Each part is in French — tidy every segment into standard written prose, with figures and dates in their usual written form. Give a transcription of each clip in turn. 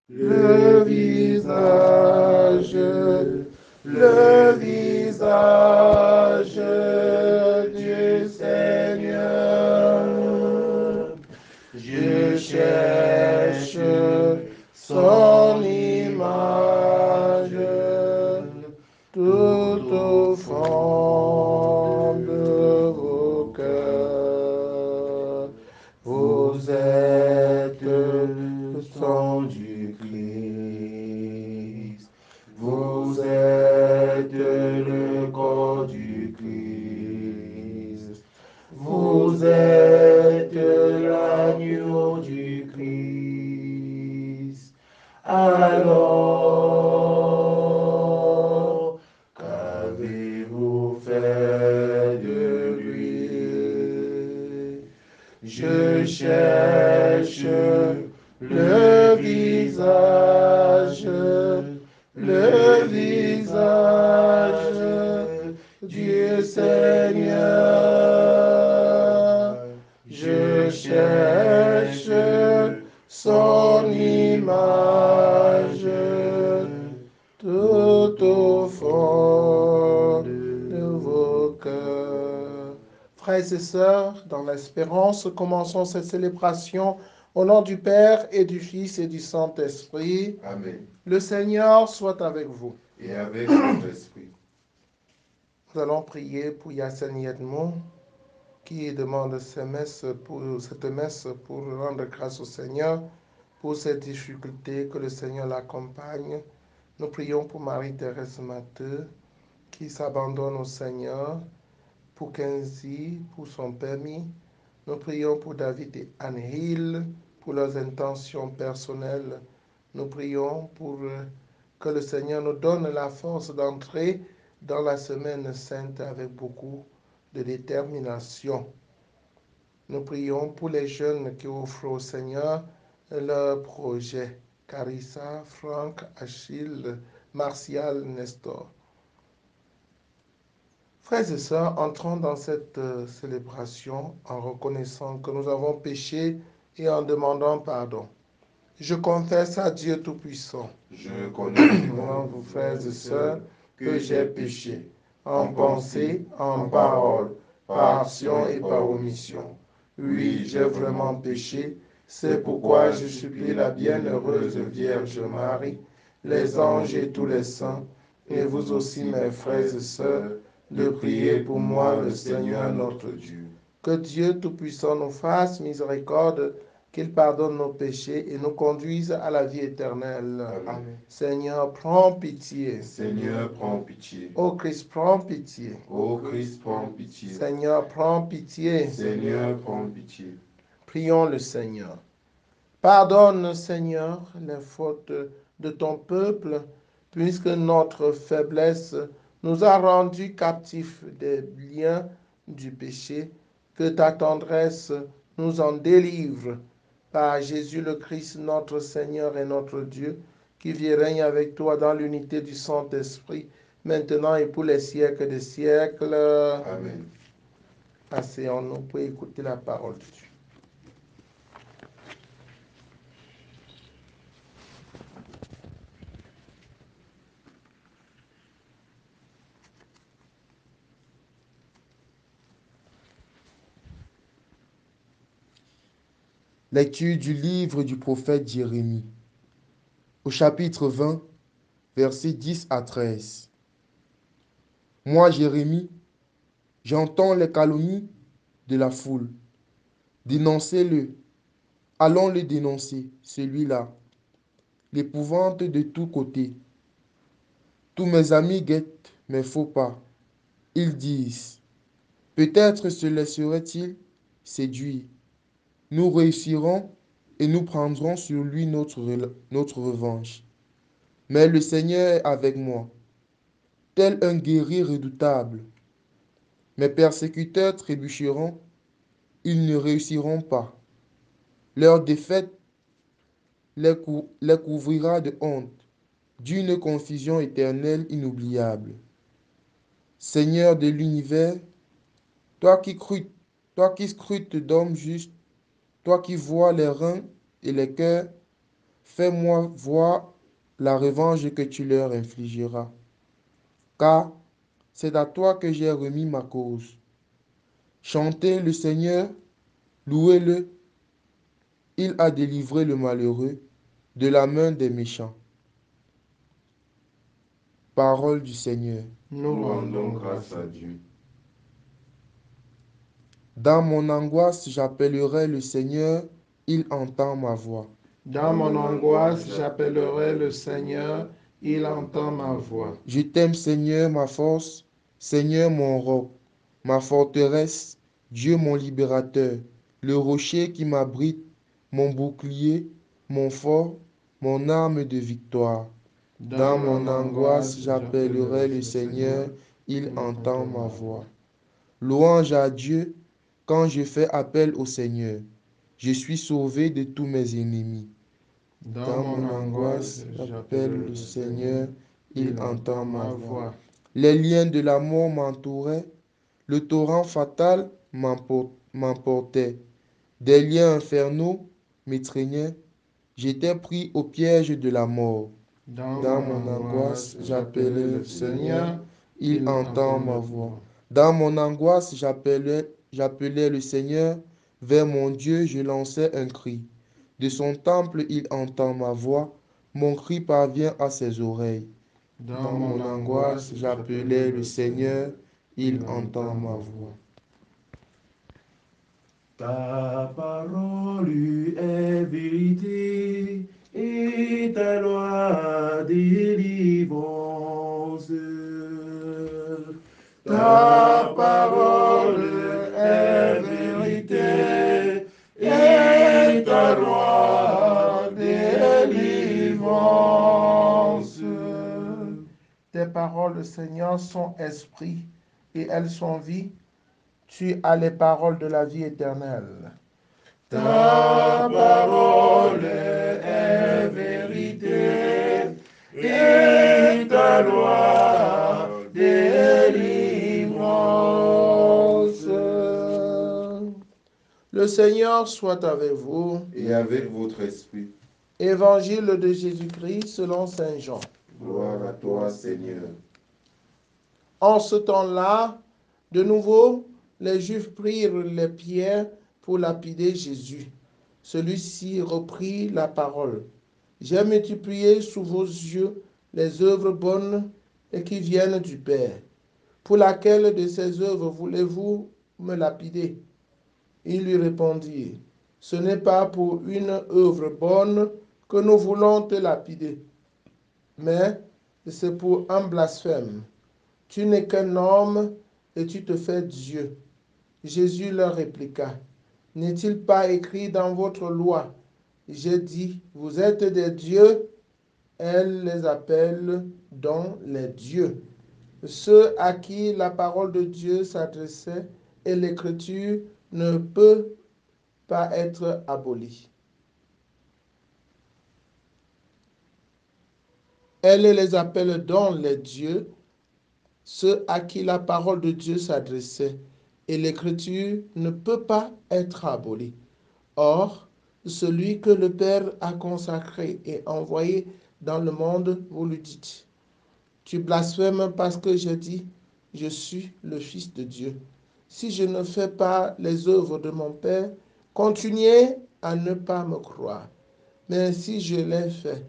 le visage, le visage du Seigneur. Je cherche son image tout au fond de vos cœurs. Vous êtes le sang du Christ. Vous êtes le corps du Christ. Vous êtes l'agneau du Christ. Alors, qu'avez-vous fait de lui? Je cherche le visage du Seigneur. Je cherche son image tout au fond de vos cœurs. Frères et sœurs, dans l'espérance, commençons cette célébration au nom du Père et du Fils et du Saint-Esprit. Amen. Le Seigneur soit avec vous. Et avec votre esprit. Nous allons prier pour Yassine Yedmou, qui demande cette messe pour rendre grâce au Seigneur pour ces difficultés, que le Seigneur l'accompagne. Nous prions pour Marie-Thérèse Matteux, qui s'abandonne au Seigneur, pour Kenzie, pour son permis. Nous prions pour David et Anne Hill, pour leurs intentions personnelles. Nous prions pour que le Seigneur nous donne la force d'entrer dans la semaine sainte avec beaucoup de détermination. Nous prions pour les jeunes qui offrent au Seigneur leur projet. Carissa, Franck, Achille, Martial, Nestor. Frères et sœurs, entrons dans cette célébration en reconnaissant que nous avons péché et en demandant pardon. Je confesse à Dieu Tout-Puissant, Je connais devant vous, frères et sœurs, que j'ai péché en pensée, en parole, par action et par omission. Oui, j'ai vraiment péché. C'est pourquoi je supplie la bienheureuse Vierge Marie, les anges et tous les saints, et vous aussi, mes frères et sœurs, de prier pour moi, le Seigneur notre Dieu. Que Dieu Tout-Puissant nous fasse miséricorde, qu'il pardonne nos péchés et nous conduise à la vie éternelle. Amen. Seigneur, prends pitié. Seigneur, prends pitié. Ô Christ, prends pitié. Ô Christ, prends pitié. Seigneur, prends pitié. Seigneur, prends pitié. Prions le Seigneur. Pardonne, Seigneur, les fautes de ton peuple, puisque notre faiblesse nous a rendus captifs des liens du péché. Que ta tendresse nous en délivre. Par Jésus le Christ, notre Seigneur et notre Dieu, qui vit et règne avec toi dans l'unité du Saint-Esprit, maintenant et pour les siècles des siècles. Amen. Asseyons-nous pour écouter la parole de Dieu. Lecture du livre du prophète Jérémie. Au chapitre 20, versets 10 à 13. Moi, Jérémie, j'entends les calomnies de la foule. Dénoncez-le. Allons le dénoncer, celui-là. L'épouvante de tous côtés. Tous mes amis guettent mes faux pas. Ils disent, peut-être se laisserait-il séduire. Nous réussirons et nous prendrons sur lui notre revanche. Mais le Seigneur est avec moi, tel un guerrier redoutable. Mes persécuteurs trébucheront, ils ne réussiront pas. Leur défaite les couvrira de honte, d'une confusion éternelle inoubliable. Seigneur de l'univers, toi qui scrutes d'hommes justes, toi qui vois les reins et les cœurs, Fais-moi voir la revanche que tu leur infligeras. Car c'est à toi que j'ai remis ma cause. Chantez le Seigneur, louez-le. Il a délivré le malheureux de la main des méchants. Parole du Seigneur. Nous Nous rendons rendons grâce grâce à à Dieu. Dieu. Dans mon angoisse, j'appellerai le Seigneur, il entend ma voix. Dans mon angoisse, j'appellerai le Seigneur, il entend ma voix. Je t'aime, Seigneur, ma force, Seigneur, mon roc, ma forteresse, Dieu mon libérateur, le rocher qui m'abrite, mon bouclier, mon fort, mon arme de victoire. Dans mon angoisse, j'appellerai le Seigneur, il entend ma voix. Louange à Dieu quand je fais appel au Seigneur. Je suis sauvé de tous mes ennemis. Dans mon angoisse, j'appelle le Seigneur, il entend ma voix. Les liens de la mort m'entouraient, le torrent fatal m'emportait. Des liens infernaux m'étreignaient, j'étais pris au piège de la mort. Dans mon angoisse, j'appelais le Seigneur, il entend ma voix. Dans mon angoisse, j'appelais le Seigneur, vers mon Dieu, je lançais un cri. De son temple, il entend ma voix, mon cri parvient à ses oreilles. Dans mon angoisse, j'appelais le Seigneur, il entend ma voix. Ta parole est vérité et ta loi délivrance. Ta parole est vérité et ta loi délivrance. Tes paroles, Seigneur, sont esprit et elles sont vie. Tu as les paroles de la vie éternelle. Ta parole est vérité et ta loi délivrance. Le Seigneur soit avec vous. Et avec votre esprit, Évangile de Jésus-Christ selon Saint Jean. gloire à toi, Seigneur. En ce temps-là, de nouveau, les Juifs prirent les pierres pour lapider Jésus. Celui-ci reprit la parole. J'ai multiplié sous vos yeux les œuvres bonnes et qui viennent du Père. Pour laquelle de ces œuvres voulez-vous me lapider? Ils lui répondirent, ce n'est pas pour une œuvre bonne que nous voulons te lapider, mais c'est pour un blasphème. Tu n'es qu'un homme et tu te fais Dieu. Jésus leur répliqua, n'est-il pas écrit dans votre loi? J'ai dit, vous êtes des dieux. Elle les appelle donc les dieux. Ceux à qui la parole de Dieu s'adressait et l'écriture ne peut pas être abolie. Elle les appelle donc les dieux, ceux à qui la parole de Dieu s'adressait et l'écriture ne peut pas être abolie. Or, celui que le Père a consacré et envoyé dans le monde, vous lui dites, tu blasphèmes parce que j'ai dit, je suis le Fils de Dieu. Si je ne fais pas les œuvres de mon Père, continuez à ne pas me croire. Mais si je les fais,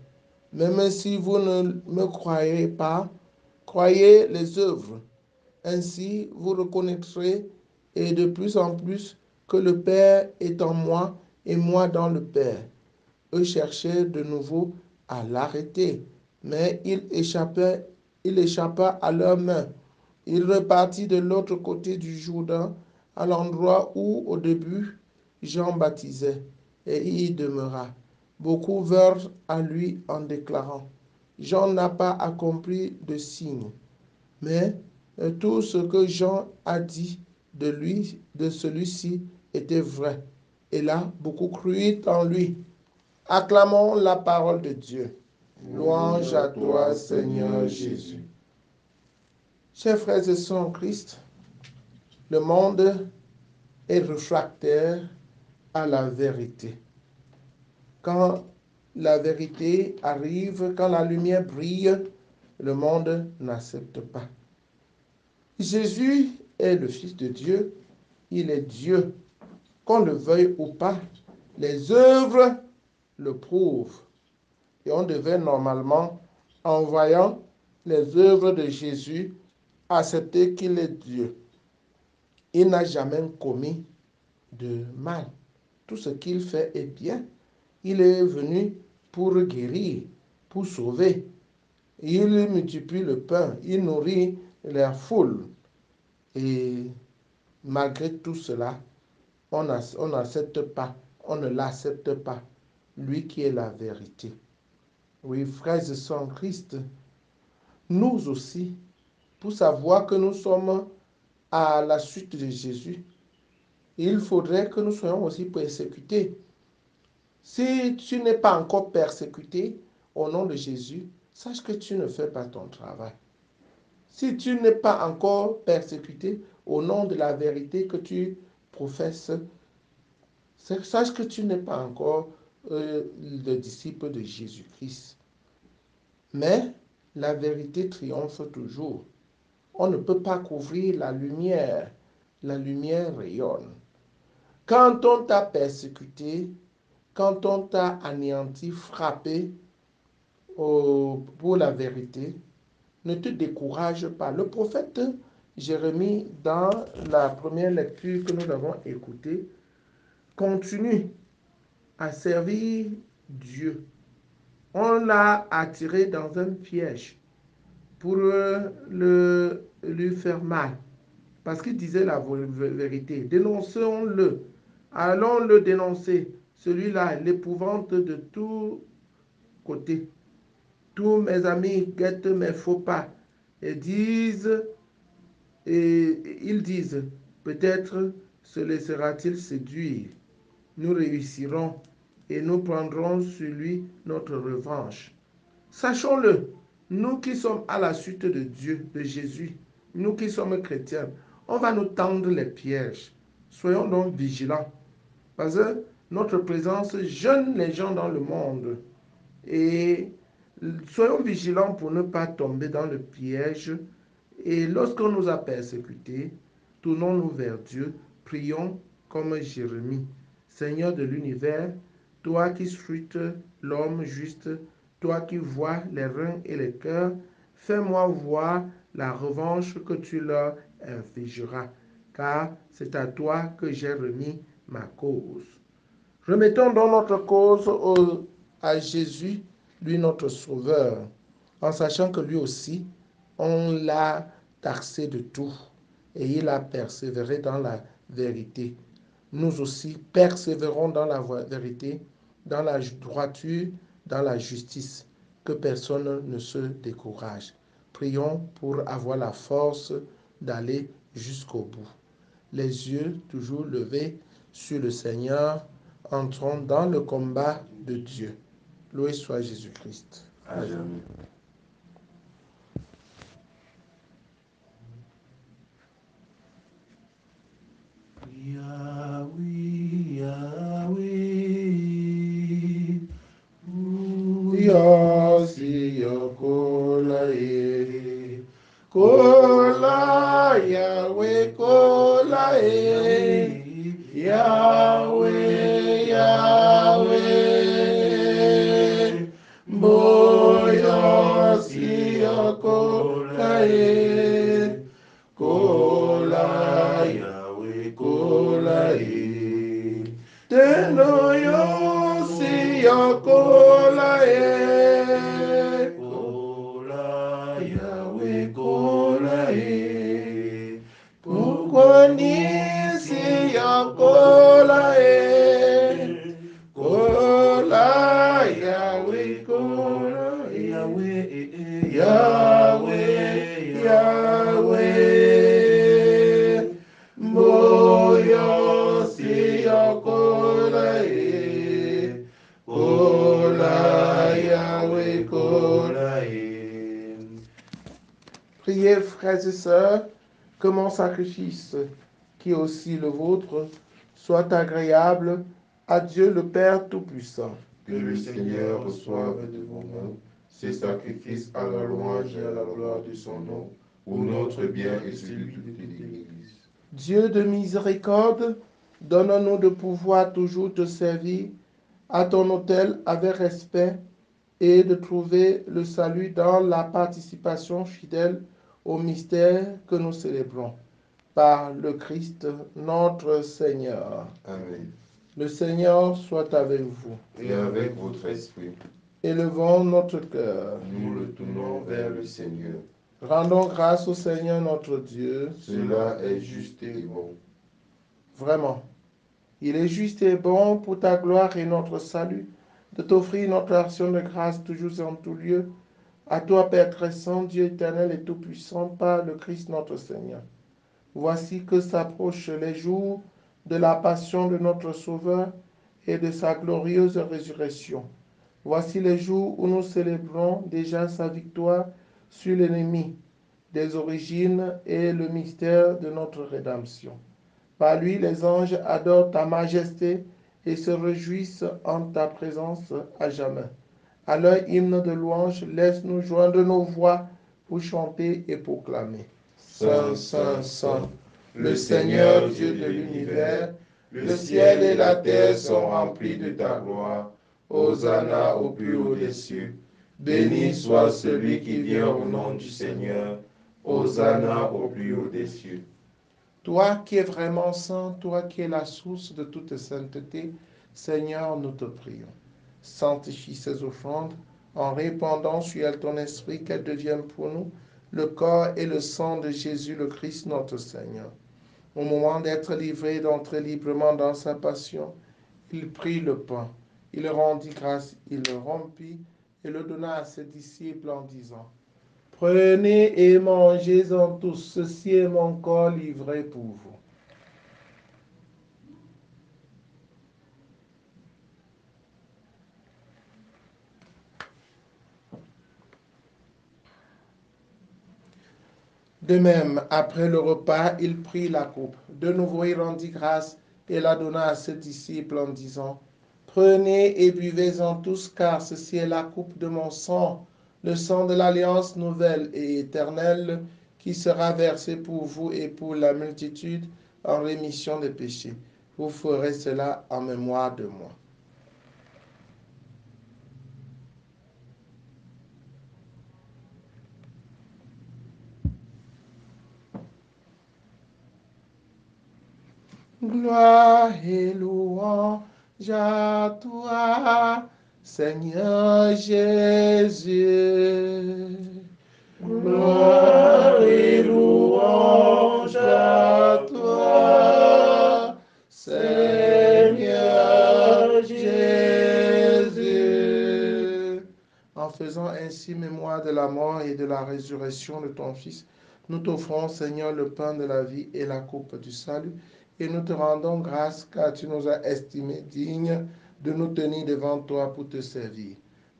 même si vous ne me croyez pas, croyez les œuvres. Ainsi, vous reconnaîtrez et de plus en plus que le Père est en moi et moi dans le Père. Eux cherchaient de nouveau à l'arrêter, mais il échappa à leurs mains. Il repartit de l'autre côté du Jourdain, à l'endroit où, au début, Jean baptisait, et il y demeura. Beaucoup vinrent à lui en déclarant, Jean n'a pas accompli de signe, mais tout ce que Jean a dit de lui, de celui-ci, était vrai. Et là, beaucoup crurent en lui. Acclamons la parole de Dieu. Louange à toi, Seigneur Jésus. Chers frères et sœurs en Christ, le monde est réfractaire à la vérité. Quand la vérité arrive, quand la lumière brille, le monde n'accepte pas. Jésus est le Fils de Dieu, il est Dieu. Qu'on le veuille ou pas, les œuvres le prouvent. Et on devait normalement, en voyant les œuvres de Jésus, accepter qu'il est Dieu. Il n'a jamais commis de mal. Tout ce qu'il fait est bien. Il est venu pour guérir, pour sauver. Il multiplie le pain, il nourrit la foule. Et malgré tout cela, on n'accepte pas, on ne l'accepte pas, lui qui est la vérité. Oui, frères et sœurs en Christ, nous aussi, pour savoir que nous sommes à la suite de Jésus, il faudrait que nous soyons aussi persécutés. Si tu n'es pas encore persécuté au nom de Jésus, sache que tu ne fais pas ton travail. Si tu n'es pas encore persécuté au nom de la vérité que tu professes, sache que tu n'es pas encore le disciple de Jésus-Christ. Mais la vérité triomphe toujours. On ne peut pas couvrir la lumière. La lumière rayonne. Quand on t'a persécuté, quand on t'a anéanti, frappé pour la vérité, ne te décourage pas. Le prophète Jérémie, dans la première lecture que nous avons écoutée, continue à servir Dieu. On l'a attiré dans un piège pour lui faire mal. Parce qu'il disait la vérité. Dénonçons-le. Allons le dénoncer. Celui-là, l'épouvante de tous côtés. Tous mes amis guettent mes faux pas et ils disent, peut-être se laissera-t-il séduire. Nous réussirons et nous prendrons sur lui notre revanche. Sachons-le, nous qui sommes à la suite de Dieu, de Jésus, nous qui sommes chrétiens, on va nous tendre les pièges. Soyons donc vigilants, parce que notre présence jeûne les gens dans le monde. Et soyons vigilants pour ne pas tomber dans le piège. Et lorsqu'on nous a persécutés, tournons-nous vers Dieu, prions comme Jérémie. Seigneur de l'univers, toi qui scrutes l'homme juste, toi qui vois les reins et les cœurs, fais-moi voir la revanche que tu leur infligeras, car c'est à toi que j'ai remis ma cause. Remettons donc notre cause à Jésus, lui notre Sauveur, en sachant que lui aussi, on l'a taxé de tout et il a persévéré dans la vérité. Nous aussi persévérons dans la vérité, dans la droiture, dans la justice, que personne ne se décourage. Prions pour avoir la force d'aller jusqu'au bout. Les yeux toujours levés sur le Seigneur, entrons dans le combat de Dieu. Loué soit Jésus-Christ. Amen. Yahweh, Yahweh, Yahweh, Kola, Yahweh, Kola, Yahweh, Yahweh, Boya, Sia, Kola, Kola, Yahweh, Kola, Tenoyo, Sia, Kola, Kola, Yahweh, Kola, Pukoni, Sia, Kola, Kola, Yahweh, Kola, Yahweh, Yahweh, Yahweh, Moyo, Sia, Kola, Kola, Yahweh, Kola. Priez, frères et sœurs, que mon sacrifice, qui est aussi le vôtre, soit agréable à Dieu le Père Tout-Puissant. Que le Seigneur reçoive de vos mains ces sacrifices à la louange et à la gloire de son nom, pour notre bien et celui de toute l'Église. Dieu de miséricorde, donne-nous de pouvoir toujours te servir à ton autel avec respect et de trouver le salut dans la participation fidèle au mystère que nous célébrons. Par le Christ notre Seigneur. Amen. Le Seigneur soit avec vous. Et avec votre esprit, Élevons notre cœur. nous le tournons vers le Seigneur. Rendons grâce au Seigneur notre Dieu. Cela est juste et bon. Vraiment, il est juste et bon pour ta gloire et notre salut de t'offrir notre action de grâce toujours et en tout lieu. À toi, Père très saint, Dieu éternel et tout-puissant, par le Christ notre Seigneur. Voici que s'approchent les jours de la passion de notre Sauveur et de sa glorieuse résurrection. Voici les jours où nous célébrons déjà sa victoire sur l'ennemi des origines et le mystère de notre rédemption. Par lui, les anges adorent ta majesté et se réjouissent en ta présence à jamais. À leur hymne de louange, laisse-nous joindre nos voix pour chanter et proclamer. Saint, Saint, Saint, le Seigneur Dieu de l'univers, le ciel et la terre sont remplis de ta gloire. Hosanna au plus haut des cieux. Béni soit celui qui vient au nom du Seigneur. Hosanna au plus haut des cieux. Toi qui es vraiment saint, toi qui es la source de toute sainteté, Seigneur, nous te prions. Sanctifie ces offrandes en répandant sur elles ton esprit, qu'elles deviennent pour nous le corps et le sang de Jésus le Christ notre Seigneur. Au moment d'être livré et d'entrer librement dans sa passion, il prit le pain, il rendit grâce, il le rompit et le donna à ses disciples en disant: Prenez et mangez-en tous, ceci est mon corps livré pour vous. De même, après le repas, il prit la coupe. De nouveau, il rendit grâce et la donna à ses disciples en disant: Prenez et buvez-en tous, car ceci est la coupe de mon sang, le sang de l'alliance nouvelle et éternelle, qui sera versé pour vous et pour la multitude en rémission des péchés. Vous ferez cela en mémoire de moi. Gloire et louange à toi, Seigneur Jésus. Gloire et louange à toi, Seigneur Jésus. En faisant ainsi mémoire de la mort et de la résurrection de ton Fils, nous t'offrons, Seigneur, le pain de la vie et la coupe du salut, et nous te rendons grâce car tu nous as estimés dignes de nous tenir devant toi pour te servir.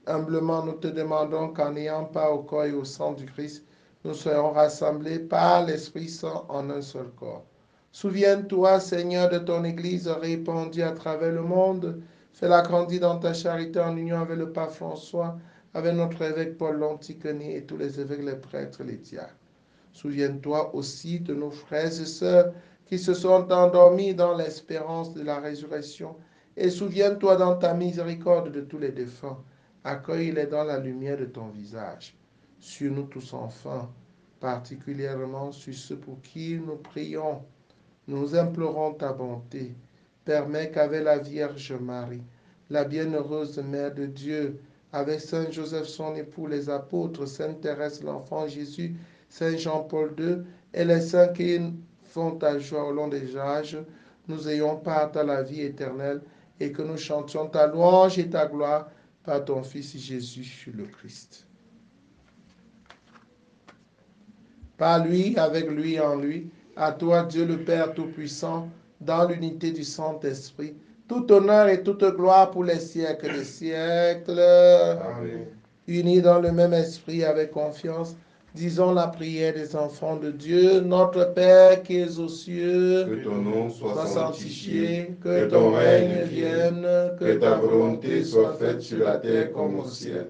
Humblement, nous te demandons qu'en ayant part au corps et au sang du Christ, nous soyons rassemblés par l'Esprit Saint en un seul corps. Souviens-toi, Seigneur, de ton Église répandue à travers le monde. Fais-la grandir dans ta charité en union avec le pape François, avec notre évêque Paul l'Antiqueni et tous les évêques, les prêtres, les diacres. Souviens-toi aussi de nos frères et sœurs qui se sont endormis dans l'espérance de la résurrection. Et souviens-toi dans ta miséricorde de tous les défunts. Accueille-les dans la lumière de ton visage. Sur nous tous enfin, particulièrement sur ceux pour qui nous prions. Nous implorons ta bonté. Permets qu'avec la Vierge Marie, la bienheureuse Mère de Dieu, avec Saint Joseph son époux, les apôtres, Sainte Thérèse l'enfant Jésus, Saint Jean-Paul II et les saints qui font ta joie au long des âges, nous ayons part à la vie éternelle et que nous chantions ta louange et ta gloire par ton Fils Jésus le Christ. Par lui, avec lui, en lui, à toi Dieu le Père Tout-Puissant, dans l'unité du Saint-Esprit, tout honneur et toute gloire pour les siècles des siècles. Amen. Unis dans le même esprit avec confiance, Disons la prière des enfants de Dieu. Notre Père qui es aux cieux, Que ton nom soit sois sanctifié, sanctifié, que ton règne vienne, que ta volonté soit faite sur la terre comme au ciel.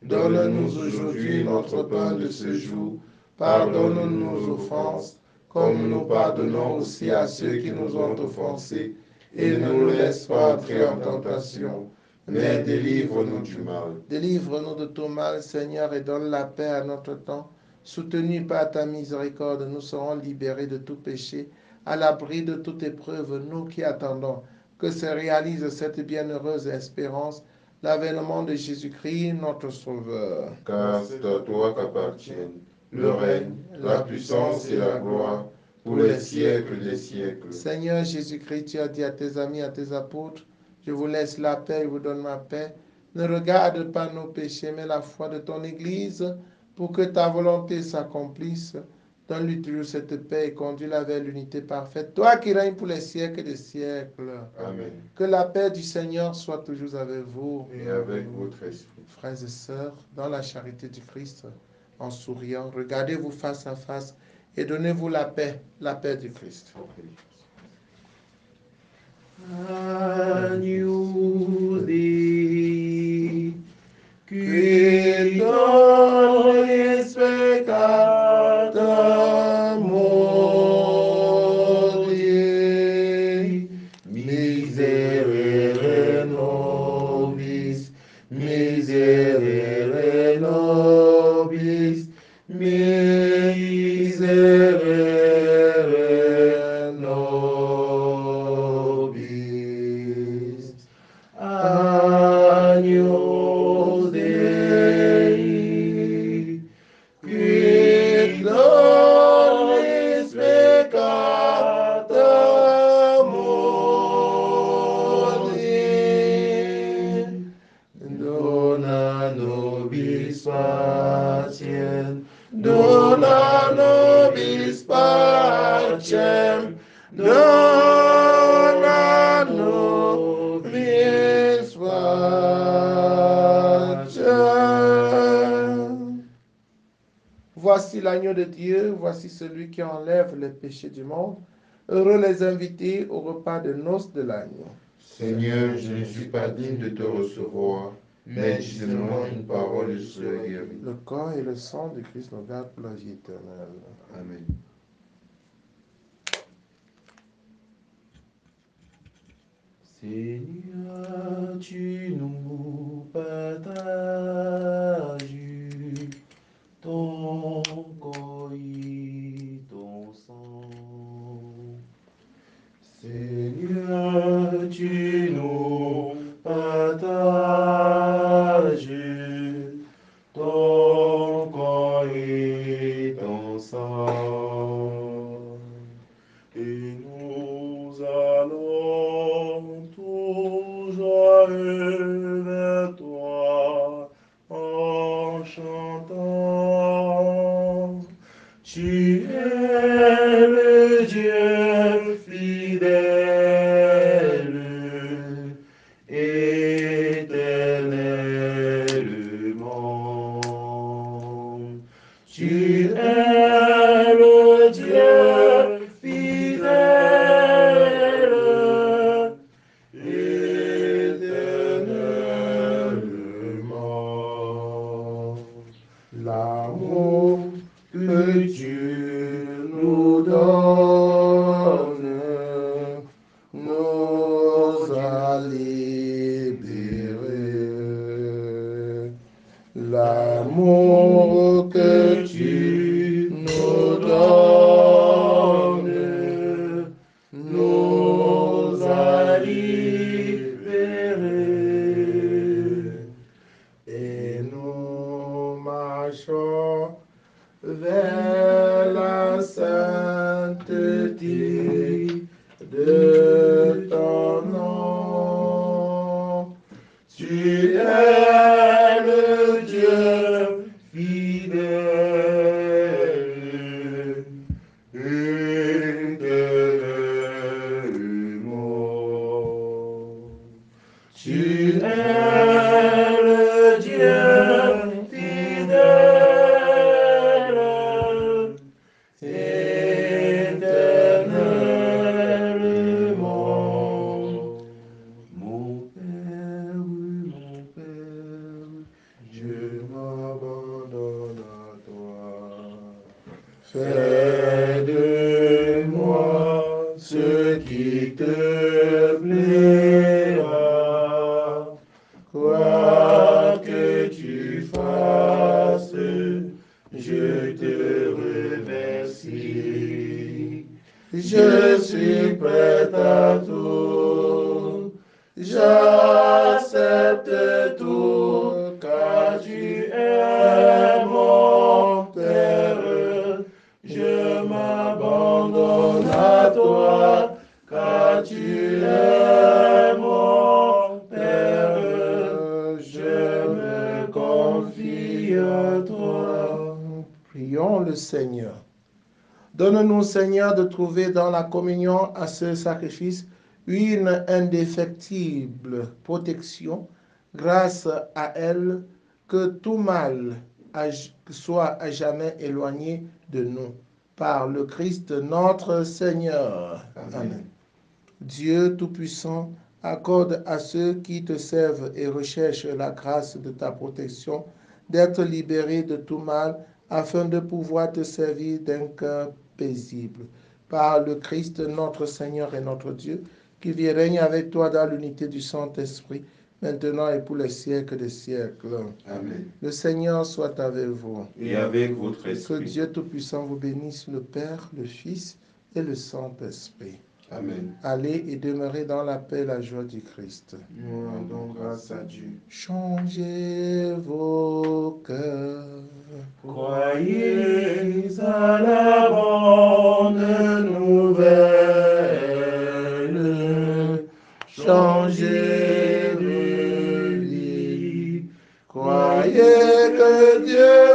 Donne-nous aujourd'hui notre pain de ce jour. Pardonne-nous nos offenses, comme nous pardonnons aussi à ceux qui nous ont offensés. Et ne nous laisse pas entrer en tentation, mais délivre-nous du mal. Délivre-nous de tout mal, Seigneur, et donne la paix à notre temps. Soutenus par ta miséricorde, nous serons libérés de tout péché, à l'abri de toute épreuve, nous qui attendons que se réalise cette bienheureuse espérance, l'avènement de Jésus-Christ, notre Sauveur. Car c'est à toi qu'appartiennent le règne, la puissance et la gloire pour les siècles des siècles. Seigneur Jésus-Christ, tu as dit à tes amis, à tes apôtres, je vous laisse la paix, je vous donne ma paix. Ne regarde pas nos péchés, mais la foi de ton Église, pour que ta volonté s'accomplisse. Donne-lui toujours cette paix et conduis-la vers l'unité parfaite. Toi qui règnes pour les siècles des siècles. Amen. Que la paix du Seigneur soit toujours avec vous. Et avec votre esprit. Frères et sœurs, dans la charité du Christ, en souriant, regardez-vous face à face et donnez-vous la paix du Christ. Agnus Dei, qui tollis peccata morti, miserere nobis, miserere nobis, miserere nobis. Agnus Dei, qui tollis peccata morti, dona nobis pacem, dona nobis pacem, dona nobis pacem. Voici l'agneau de Dieu, voici celui qui enlève les péchés du monde. Heureux les invités au repas de noces de l'agneau. Seigneur, je ne suis pas digne de te recevoir, mais dis seulement une parole et je serai guéri. Le corps et le sang de Christ nous gardent pour la vie éternelle. Amen. Seigneur, tu nous partages ton corps et ton sang. Seigneur, tu nous partages ton corps et ton sang. Et nous allons toujours vers toi en chantant. Tu es le Dieu fidèle, éternellement. Tu es le Dieu fidèle, éternellement. L'amour que Dieu nous donne nous a libérés. L'amour que tu nous donnes nous a libérés. Et nous marchons vers la sainteté de ton nom. Tu es le Dieu fidèle, éternellement. Tu es le Dieu fidèle, Fais de moi ce qui te plaira. Quoi que tu fasses, je te remercie. Je suis prêt à tout. J'accepte tout, car tu es mon Père. Je m'abandonne à toi, car tu es mon Père. Je me confie à toi. Prions le Seigneur. Donne-nous, Seigneur, de trouver dans la communion à ce sacrifice une indéfectible protection. Grâce à elle, que tout mal soit à jamais éloigné de nous. Par le Christ notre Seigneur. Amen. Dieu Tout-Puissant, accorde à ceux qui te servent et recherchent la grâce de ta protection d'être libérés de tout mal afin de pouvoir te servir d'un cœur paisible. Par le Christ notre Seigneur et notre Dieu, qui vit et règne avec toi dans l'unité du Saint-Esprit, maintenant et pour les siècles des siècles. Amen. Le Seigneur soit avec vous. Et avec votre Que esprit. Dieu Tout-Puissant vous bénisse, le Père, le Fils et le Saint-Esprit. Amen. Allez et demeurez dans la paix et la joie du Christ. Nous rendons grâce à Dieu. Changez vos cœurs. Croyez à la bonne nouvelle. Changez de vie. Croyez que Dieu